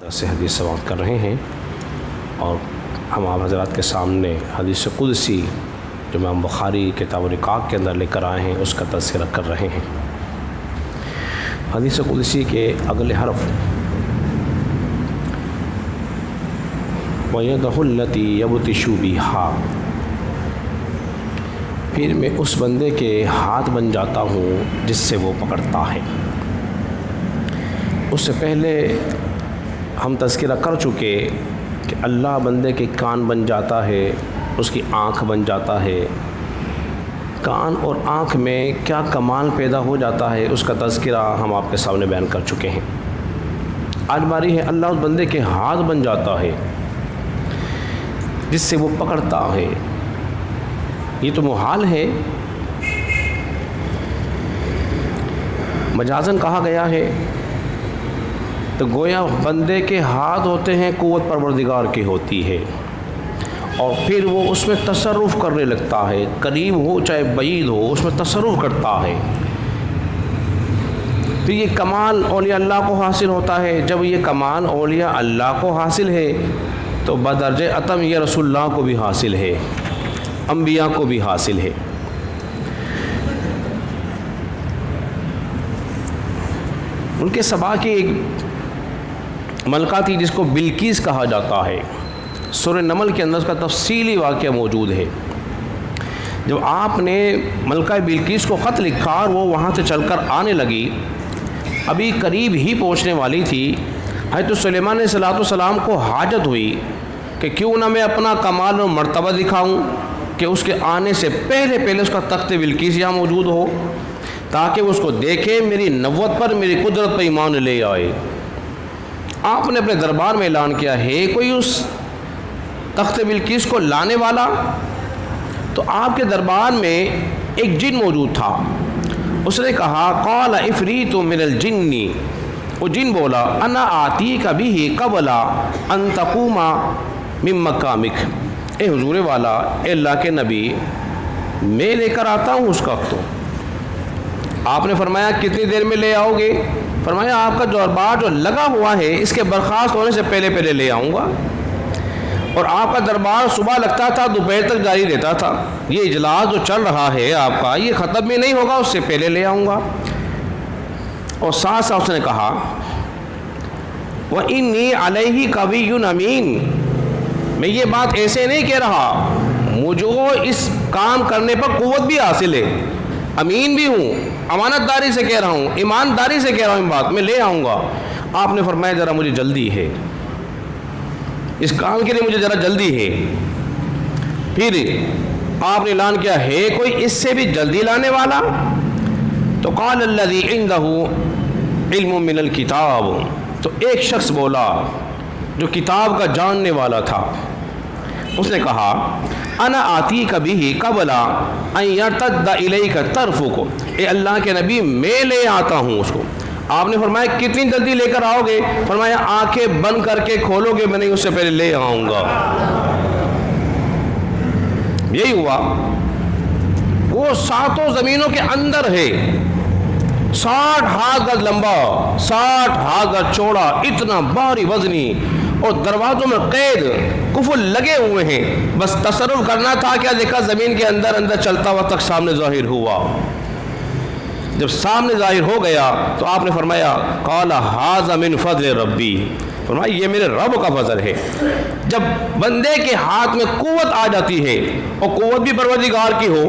سے حدیث سماعت کر رہے ہیں اور ہم آپ حضرات کے سامنے حدیث قدسی جو امام بخاری کتاب الرقاق کے اندر لے کر آئے ہیں اس کا تذکرہ کر رہے ہیں۔ حدیث قدسی کے اگلے حرف وَيَدَهُ الَّتِي يَبْطِشُ بِهَا، پھر میں اس بندے کے ہاتھ بن جاتا ہوں جس سے وہ پکڑتا ہے۔ اس سے پہلے ہم تذکرہ کر چکے کہ اللہ بندے کے کان بن جاتا ہے، اس کی آنکھ بن جاتا ہے۔ کان اور آنکھ میں کیا کمال پیدا ہو جاتا ہے اس کا تذکرہ ہم آپ کے سامنے بیان کر چکے ہیں۔ آج باری ہے اللہ اس بندے کے ہاتھ بن جاتا ہے جس سے وہ پکڑتا ہے۔ یہ تو محال ہے، مجازن کہا گیا ہے، تو گویا بندے کے ہاتھ ہوتے ہیں قوت پروردگار کی ہوتی ہے، اور پھر وہ اس میں تصرف کرنے لگتا ہے، قریب ہو چاہے بعید ہو اس میں تصرف کرتا ہے۔ تو یہ کمال اولیاء اللہ کو حاصل ہوتا ہے۔ جب یہ کمال اولیاء اللہ کو حاصل ہے تو بدرجہ اتم یہ رسول اللہ کو بھی حاصل ہے، انبیاء کو بھی حاصل ہے۔ ان کے سبا کی ایک ملکہ تھی جس کو بلقیس کہا جاتا ہے۔ سورہ نمل کے اندر اس کا تفصیلی واقعہ موجود ہے۔ جب آپ نے ملکہ بلقیس کو خط لکھا اور وہ وہاں سے چل کر آنے لگی، ابھی قریب ہی پہنچنے والی تھی، حضرت سلیمان علیہ السلام کو حاجت ہوئی کہ کیوں نہ میں اپنا کمال و مرتبہ دکھاؤں کہ اس کے آنے سے پہلے اس کا تخت بلقیس یہاں موجود ہو، تاکہ وہ اس کو دیکھے، میری نبوت پر میری قدرت پر ایمان لے آئے۔ آپ نے اپنے دربار میں اعلان کیا ہے کوئی اس تخت بلقیس کو لانے والا؟ تو آپ کے دربار میں ایک جن موجود تھا۔ اس نے کہا قال عفریت من الجن، وہ جن بولا انا آتیک بہ قبل ان تقوم من مقامک، اے حضور والا، اے اللہ کے نبی، میں لے کر آتا ہوں اس وقت۔ تو آپ نے فرمایا کتنی دیر میں لے آؤ گے؟ فرمایا آپ کا دربار جو لگا ہوا ہے اس کے برخاست ہونے سے پہلے لے آؤں گا۔ اور آپ کا دربار صبح لگتا تھا، دوپہر تک جاری رہتا تھا۔ یہ اجلاس جو چل رہا ہے آپ کا، یہ ختم بھی نہیں ہوگا، اس سے پہلے لے آؤں گا۔ اور ساتھ اس نے کہا وَإِنِّي عَلَيْهِ قَوِيٌّ أَمِينٌ، میں یہ بات ایسے نہیں کہہ رہا، مجھے اس کام کرنے پر قوت بھی حاصل ہے، امین بھی ہوں، امانت داری سے کہہ رہا ہوں، ایمانداری سے کہہ رہا ہوں، بات میں لے آؤں گا۔ آپ نے فرمایا ذرا مجھے جلدی ہے، اس کام کے لیے مجھے ذرا جلدی ہے۔ پھر آپ نے اعلان کیا ہے کوئی اس سے بھی جلدی لانے والا؟ تو قال الذی عنده علم من الکتاب، تو ایک شخص بولا جو کتاب کا جاننے والا تھا، اس نے کہا انا آتیک بہ قبل ان یرتد الیک طرفک، اے اللہ کے نبی میں لے آتا ہوں اس کو۔ آپ نے فرمایا کتنی جلدی لے کر آؤ گے؟ فرمایا آنکھیں بند کر کے کھولو گے، میں نہیں اس سے پہلے لے آؤں گا۔ یہی ہوا، وہ ساتوں زمینوں کے اندر ہے، 60 ہاتھ گز لمبا، 60 ہاتھ گز چوڑا، اتنا بھاری وزنی، اور دروازوں میں قید قفل لگے ہوئے ہیں، بس تصرف کرنا تھا، کیا دیکھا زمین کے اندر چلتا ہوا تک سامنے ظاہر ہوا۔ جب سامنے ظاہر ہو گیا تو آپ نے فرمایا قال ھذا من فضل ربی، فرمایا یہ میرے رب کا فضل ہے۔ جب بندے کے ہاتھ میں قوت آ جاتی ہے، اور قوت بھی پروردگار کی ہو،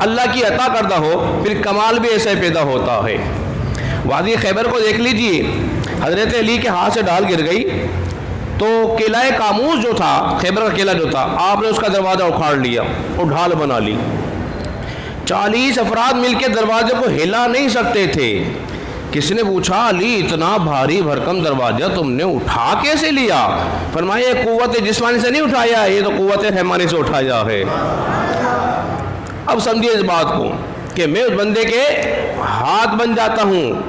اللہ کی عطا کردہ ہو، پھر کمال بھی ایسے پیدا ہوتا ہے۔ وادی خیبر کو دیکھ لیجئے، حضرت علی کے ہاتھ سے ڈال گر گئی تو قلعہ کاموس جو تھا، خیبر کا قلعہ جو تھا، آپ نے اس کا دروازہ اکھاڑ لیا اور ڈھال بنا لی۔ 40 افراد مل کے دروازے کو ہلا نہیں سکتے تھے۔ کسی نے پوچھا علی اتنا بھاری بھرکم دروازہ تم نے اٹھا کیسے لیا؟ فرمایا یہ قوت جسمانی سے نہیں اٹھایا، یہ تو قوت رحمانی سے اٹھایا ہے۔ اب سمجھیے اس بات کو کہ میں اس بندے کے ہاتھ بن جاتا ہوں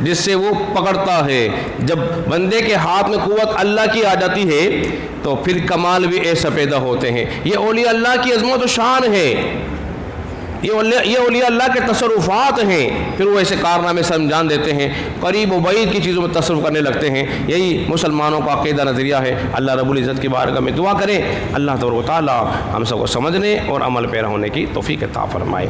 جس سے وہ پکڑتا ہے۔ جب بندے کے ہاتھ میں قوت اللہ کی آ جاتی ہے تو پھر کمال بھی ایسا پیدا ہوتے ہیں۔ یہ اولیاء اللہ کی عظمت و شان ہے۔ یہ اولیاء اللہ کے تصرفات ہیں، پھر وہ ایسے کارنامے سر انجام دیتے ہیں، قریب و بعید کی چیزوں میں تصرف کرنے لگتے ہیں۔ یہی مسلمانوں کا عقیدہ نظریہ ہے۔ اللہ رب العزت کی بارگاہ میں دعا کریں اللہ تبارک و تعالی ہم سب کو سمجھنے اور عمل پیرا ہونے کی توفیق عطا فرمائے۔